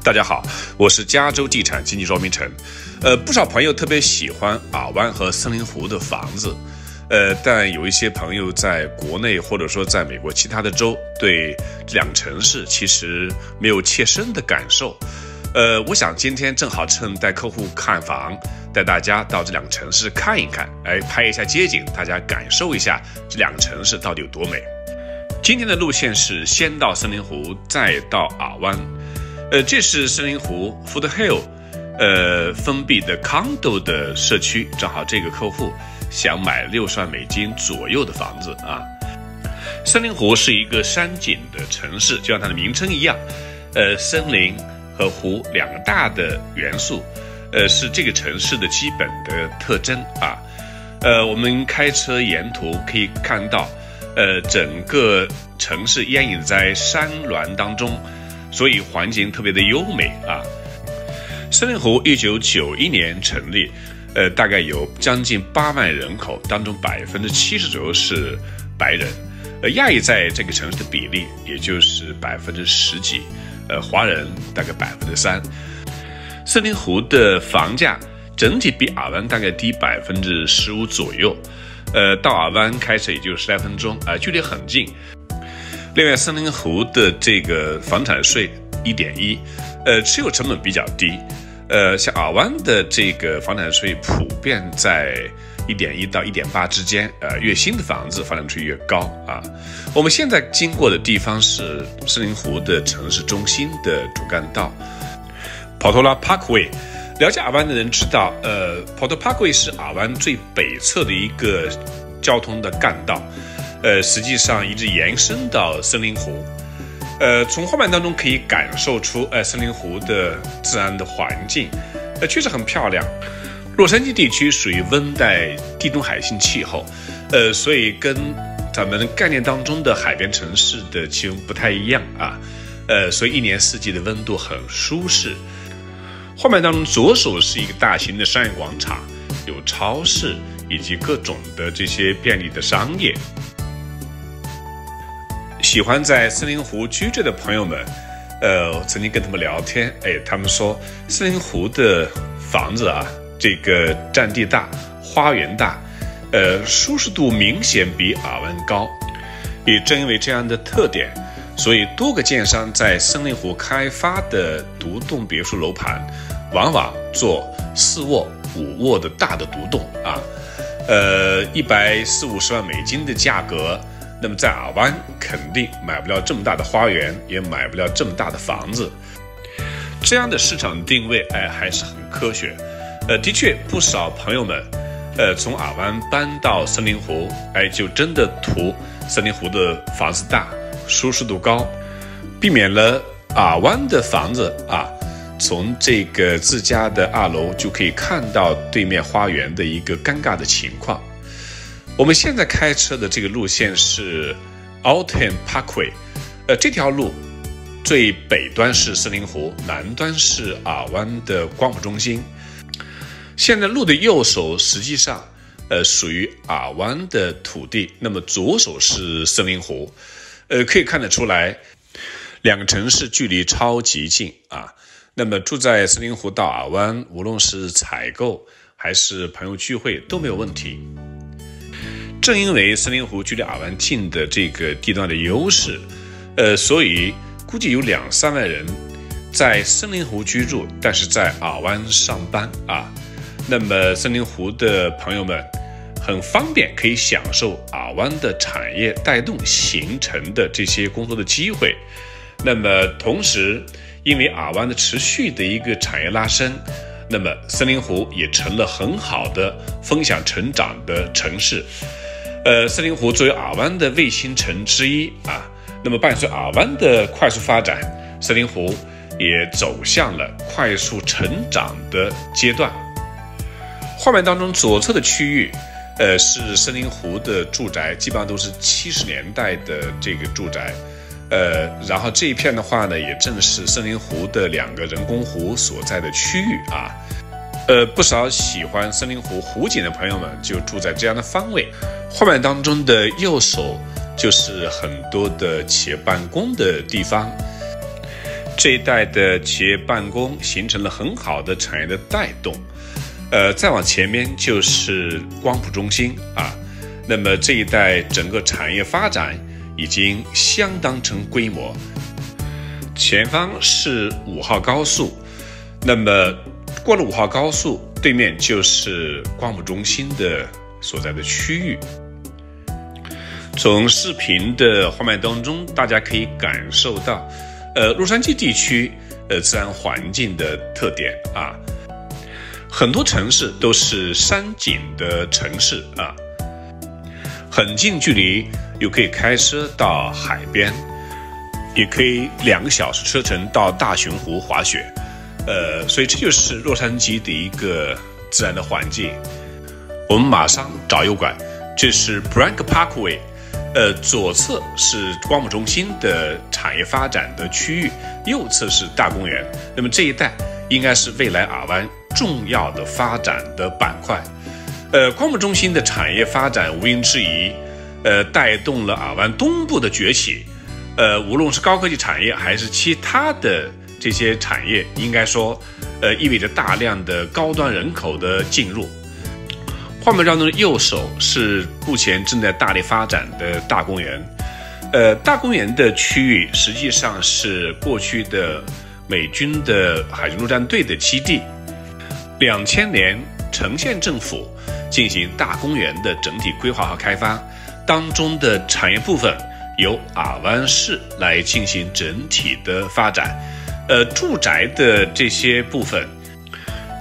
大家好，我是加州地产经纪庄明成。不少朋友特别喜欢尔湾和森林湖的房子，但有一些朋友在国内或者说在美国其他的州，对这两个城市其实没有切身的感受。我想今天正好趁带客户看房，带大家到这两个城市看一看，拍一下街景，大家感受一下这两个城市到底有多美。今天的路线是先到森林湖，再到尔湾。这是森林湖 Foothill 封闭的 condo 的社区，正好这个客户想买60万美金左右的房子啊。森林湖是一个山景的城市，就像它的名称一样，森林和湖两个大的元素，是这个城市的基本的特征啊。我们开车沿途可以看到，整个城市掩隐在山峦当中，所以环境特别的优美啊。森林湖1991年成立，大概有将近8万人口，当中70%左右是白人，亚裔在这个城市的比例也就是10%几，华人大概3%。森林湖的房价整体比尔湾大概低15%左右，到尔湾开车也就10来分钟，距离很近。另外，森林湖的这个房产税1.1，持有成本比较低。像尔湾的这个房产税普遍在1.1到1.8之间，越新的房子房产税越高啊。我们现在经过的地方是森林湖的城市中心的主干道 Portola Parkway。了解尔湾的人知道，Portola Parkway 是尔湾最北侧的一个交通的干道，实际上一直延伸到森林湖。从画面当中可以感受出，森林湖的自然的环境，确实很漂亮。洛杉矶地区属于温带地中海性气候，所以跟咱们概念当中的海边城市的气温不太一样啊，所以一年四季的温度很舒适。画面当中左手是一个大型的商业广场，有超市以及各种的这些便利的商业。喜欢在森林湖居住的朋友们，我曾经跟他们聊天，他们说森林湖的房子啊，这个占地大，花园大，舒适度明显比尔湾高。也正因为这样的特点，所以多个建商在森林湖开发的独栋别墅楼盘，往往做4卧、5卧的大的独栋啊，140-150万美金的价格。那么在尔湾肯定买不了这么大的花园，也买不了这么大的房子。这样的市场定位，还是很科学。的确，不少朋友们，从尔湾搬到森林湖，就真的图森林湖的房子大，舒适度高，避免了尔湾的房子啊，从这个自家的2楼就可以看到对面花园的一个尴尬的情况。我们现在开车的这个路线是 Alton Parkway， 这条路最北端是森林湖，南端是尔湾的光谱中心。现在路的右手实际上属于尔湾的土地，那么左手是森林湖，可以看得出来两个城市距离超级近啊。那么住在森林湖到尔湾，无论是采购还是朋友聚会都没有问题。正因为森林湖距离尔湾近的这个地段的优势，所以估计有2-3万人在森林湖居住，但是在尔湾上班啊。那么森林湖的朋友们很方便可以享受尔湾的产业带动形成的这些工作的机会。那么同时，因为尔湾的持续的一个产业拉升，那么森林湖也成了很好的分享成长的城市。森林湖作为尔湾的卫星城之一啊，那么伴随尔湾的快速发展，森林湖也走向了快速成长的阶段。画面当中左侧的区域，是森林湖的住宅，基本上都是70年代的这个住宅。然后这一片的话呢，也正是森林湖的2个人工湖所在的区域啊。不少喜欢森林湖湖景的朋友们就住在这样的方位。画面当中的右手就是很多的企业办公的地方。这一带的企业办公形成了很好的产业的带动。再往前面就是光谱中心啊，那么这一带整个产业发展已经相当成规模。前方是5号高速，那么过了5号高速，对面就是光谱中心的所在的区域。从视频的画面当中，大家可以感受到，洛杉矶地区自然环境的特点啊。很多城市都是山景的城市啊，很近距离又可以开车到海边，也可以2个小时车程到大熊湖滑雪，所以这就是洛杉矶的一个自然的环境。我们马上找右拐，这是 Bryant Parkway， 左侧是光谱中心的产业发展的区域，右侧是大公园。那么这一带应该是未来尔湾重要的发展的板块。光谱中心的产业发展无庸置疑，带动了尔湾东部的崛起。无论是高科技产业还是其他的这些产业，应该说，意味着大量的高端人口的进入。画面当中的右手是目前正在大力发展的大公园。大公园的区域实际上是过去的美军的海军陆战队的基地。2000年，城县政府进行大公园的整体规划和开发，当中的产业部分由尔湾市来进行整体的发展。住宅的这些部分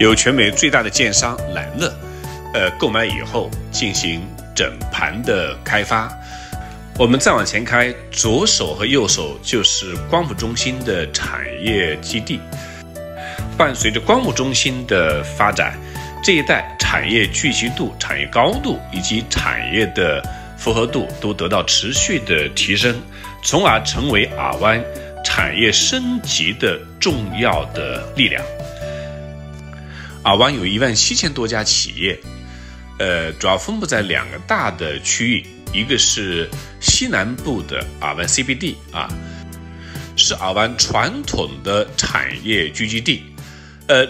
由全美最大的建商兰乐购买以后进行整盘的开发。我们再往前开，左手和右手就是光谱中心的产业基地。伴随着光谱中心的发展，这一带产业聚集度、产业高度以及产业的复合度都得到持续的提升，从而成为尔湾产业升级的重要的力量。尔湾有17000多家企业，主要分布在2个大的区域，一个是西南部的尔湾 CBD 啊，是尔湾传统的产业聚集地。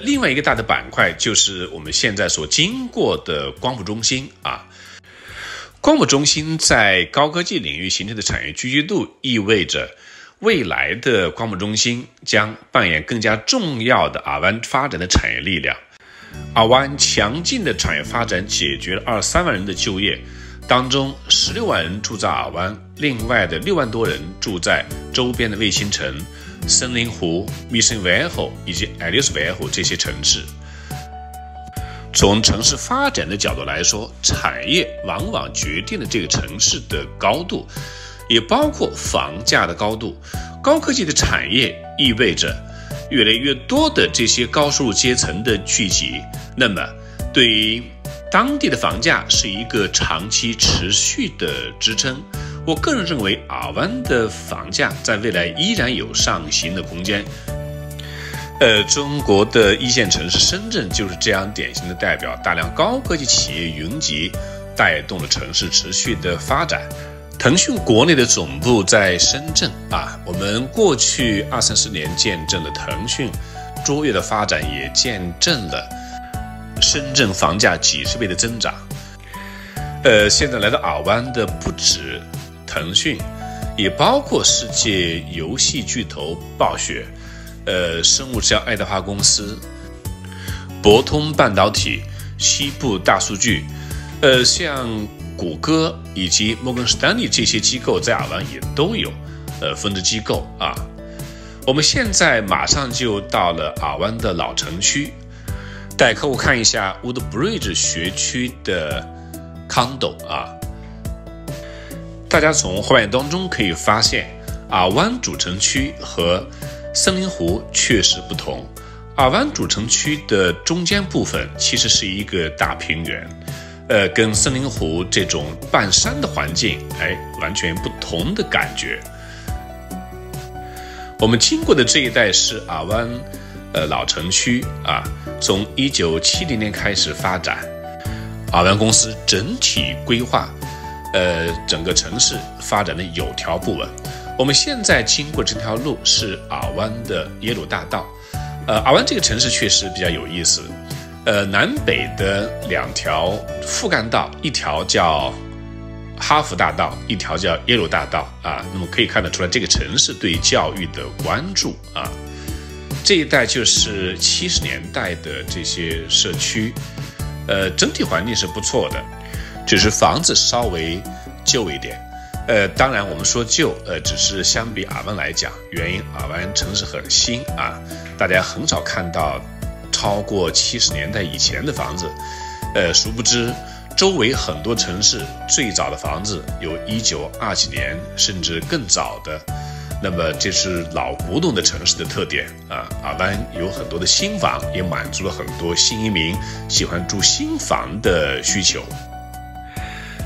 另外一个大的板块就是我们现在所经过的光谱中心啊。光谱中心在高科技领域形成的产业聚集度，意味着未来的光谱中心将扮演更加重要的尔湾发展的产业力量。尔湾强劲的产业发展解决了23万人的就业，当中16万人住在尔湾，另外的6万多人住在周边的卫星城、森林湖、Mission Viejo 以及 Alice Viejo 这些城市。从城市发展的角度来说，产业往往决定了这个城市的高度，也包括房价的高度。高科技的产业意味着越来越多的这些高收入阶层的聚集，那么对于当地的房价是一个长期持续的支撑。我个人认为尔湾的房价在未来依然有上行的空间。中国的一线城市深圳就是这样典型的代表，大量高科技企业云集，带动了城市持续的发展。腾讯国内的总部在深圳啊，我们过去20-30年见证了腾讯卓越的发展，也见证了深圳房价几十倍的增长。现在来到尔湾的不止腾讯，也包括世界游戏巨头暴雪，生物制药爱德华公司、博通半导体、西部大数据，像谷歌以及摩根士丹利这些机构在尔湾也都有分支机构啊。我们现在马上就到了尔湾的老城区，带客户看一下 Woodbridge 学区的 condo 啊。大家从画面当中可以发现，尔湾主城区和森林湖确实不同。尔湾主城区的中间部分其实是一个大平原，跟森林湖这种半山的环境，完全不同的感觉。我们经过的这一带是尔湾老城区啊，从1970年开始发展。尔湾公司整体规划，整个城市发展的有条不紊。我们现在经过这条路是尔湾的耶鲁大道。尔湾这个城市确实比较有意思。南北的2条副干道，一条叫哈佛大道，一条叫耶鲁大道啊。那么可以看得出来，这个城市对教育的关注啊。这一带就是70年代的这些社区，整体环境是不错的，只是房子稍微旧一点。当然我们说旧，只是相比尔湾来讲，原因尔湾城市很新啊，大家很少看到超过70年代以前的房子。殊不知周围很多城市最早的房子有1920几年甚至更早的。那么这是老古董的城市的特点啊。尔湾有很多的新房，也满足了很多新移民喜欢住新房的需求。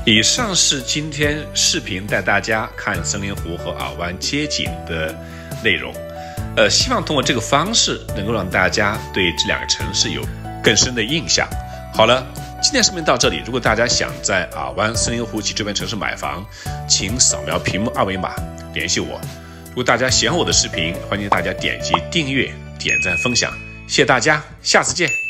以上是今天视频带大家看森林湖和尔湾街景的内容。希望通过这个方式能够让大家对这2个城市有更深的印象。好了，今天视频到这里。如果大家想在尔湾、森林湖及周边城市买房，请扫描屏幕2维码联系我。如果大家喜欢我的视频，欢迎大家点击订阅、点赞、分享，谢谢大家，下次见。